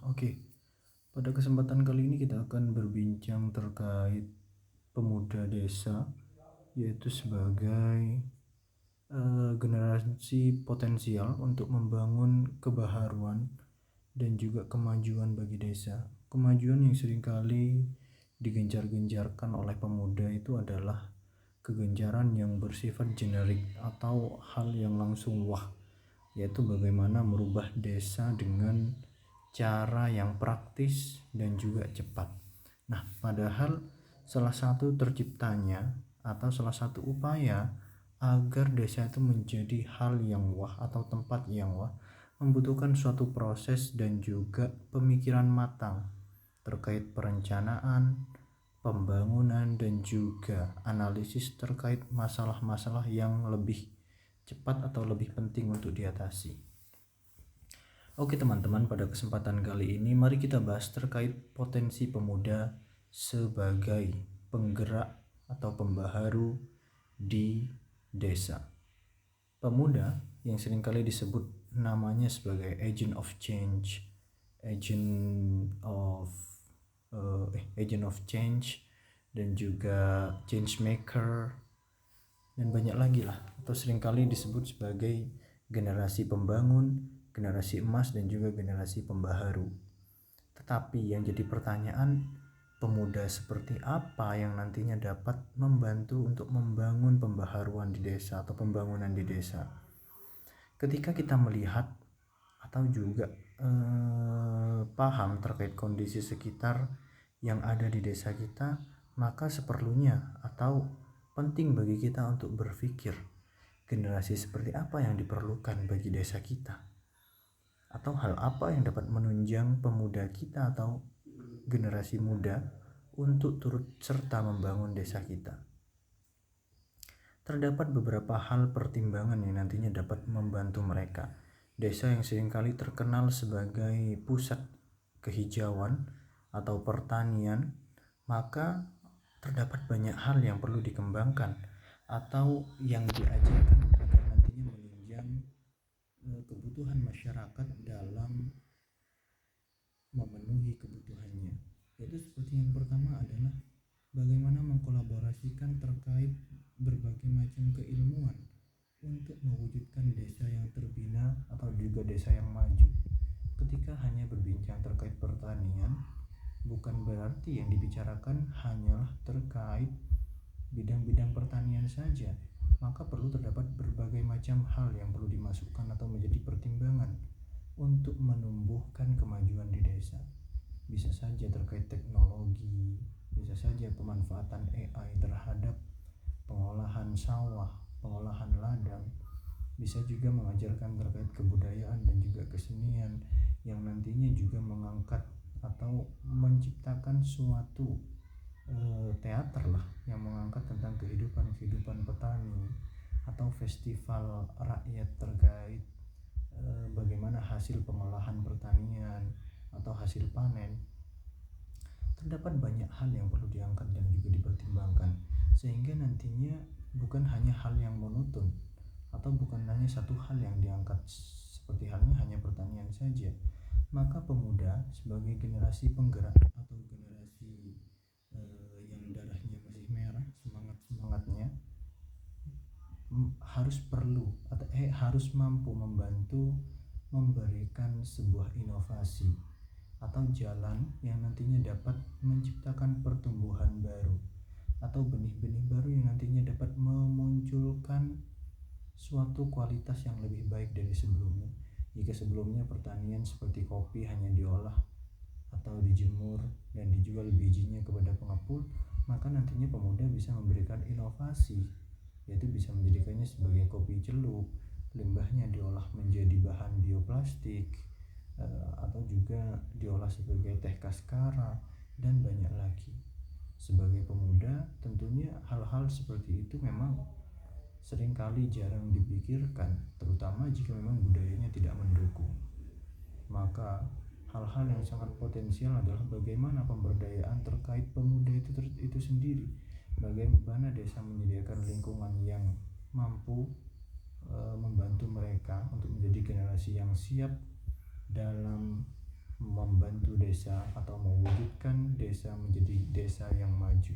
Oke. Pada kesempatan kali ini kita akan berbincang terkait pemuda desa, yaitu sebagai generasi potensial untuk membangun kebaharuan dan juga kemajuan bagi desa. Kemajuan yang seringkali digencar-gencarkan oleh pemuda itu adalah kegencaran yang bersifat generik atau hal yang langsung wah, yaitu bagaimana merubah desa dengan cara yang praktis dan juga cepat. Padahal salah satu terciptanya atau salah satu upaya agar desa itu menjadi hal yang wah atau tempat yang wah membutuhkan suatu proses dan juga pemikiran matang terkait perencanaan, pembangunan dan juga analisis terkait masalah-masalah yang lebih cepat atau lebih penting untuk diatasi. Oke teman-teman, pada kesempatan kali ini mari kita bahas terkait potensi pemuda sebagai penggerak atau pembaharu di desa. Pemuda yang seringkali disebut namanya sebagai agent of change, agent of agent of change dan juga change maker dan banyak lagi lah, atau seringkali disebut sebagai generasi pembangun, generasi emas dan juga generasi pembaharu. Tetapi yang jadi pertanyaan, pemuda seperti apa yang nantinya dapat membantu untuk membangun pembaharuan di desa atau pembangunan di desa? Ketika kita melihat atau juga paham terkait kondisi sekitar yang ada di desa kita, maka seperlunya atau penting bagi kita untuk berpikir generasi seperti apa yang diperlukan bagi desa kita, atau hal apa yang dapat menunjang pemuda kita atau generasi muda untuk turut serta membangun desa kita. Terdapat beberapa hal pertimbangan yang nantinya dapat membantu mereka. Desa yang seringkali terkenal sebagai pusat kehijauan atau pertanian, maka terdapat banyak hal yang perlu dikembangkan atau yang diajarkan agar nantinya menunjang kebutuhan masyarakat dalam memenuhi kebutuhannya. Yaitu seperti yang pertama adalah bagaimana mengkolaborasikan terkait berbagai macam keilmuan untuk mewujudkan desa yang terbina atau juga desa yang maju. Ketika hanya berbincang terkait pertanian, bukan berarti yang dibicarakan hanyalah terkait bidang-bidang pertanian saja, maka perlu terdapat berbagai macam hal yang perlu dimasukkan atau menjadi pertimbangan untuk menumbuhkan kemajuan di desa. Bisa saja terkait teknologi, bisa saja pemanfaatan AI terhadap pengolahan sawah, pengolahan ladang, bisa juga mengajarkan terkait kebudayaan dan juga kesenian yang nantinya juga mengangkat atau menciptakan suatu teater lah yang mengangkat tentang kehidupan petani, atau festival rakyat terkait bagaimana hasil pengolahan pertanian atau hasil panen. Terdapat banyak hal yang perlu diangkat dan juga dipertimbangkan, sehingga nantinya bukan hanya hal yang monoton atau bukan hanya satu hal yang diangkat seperti halnya hanya pertanian saja. Maka pemuda sebagai generasi penggerak atau generasi yang darahnya masih merah, semangatnya harus mampu membantu memberikan sebuah inovasi atau jalan yang nantinya dapat menciptakan pertumbuhan baru atau benih-benih baru yang nantinya dapat memunculkan suatu kualitas yang lebih baik dari sebelumnya. Jika sebelumnya pertanian seperti kopi hanya diolah atau dijemur dan dijual bijinya kepada pengepul, maka nantinya pemuda bisa memberikan inovasi, yaitu bisa menjadikannya sebagai kopi celup, limbahnya diolah menjadi bahan bioplastik, atau juga diolah sebagai teh kaskara dan banyak lagi. Sebagai pemuda tentunya hal-hal seperti itu memang seringkali jarang dipikirkan, terutama jika memang budayanya tidak mendukung. Maka hal-hal yang sangat potensial adalah bagaimana pemberdayaan terkait pemuda itu sendiri. Bagaimana desa menyediakan lingkungan yang mampu membantu mereka untuk menjadi generasi yang siap dalam desa atau mewujudkan desa menjadi desa yang maju.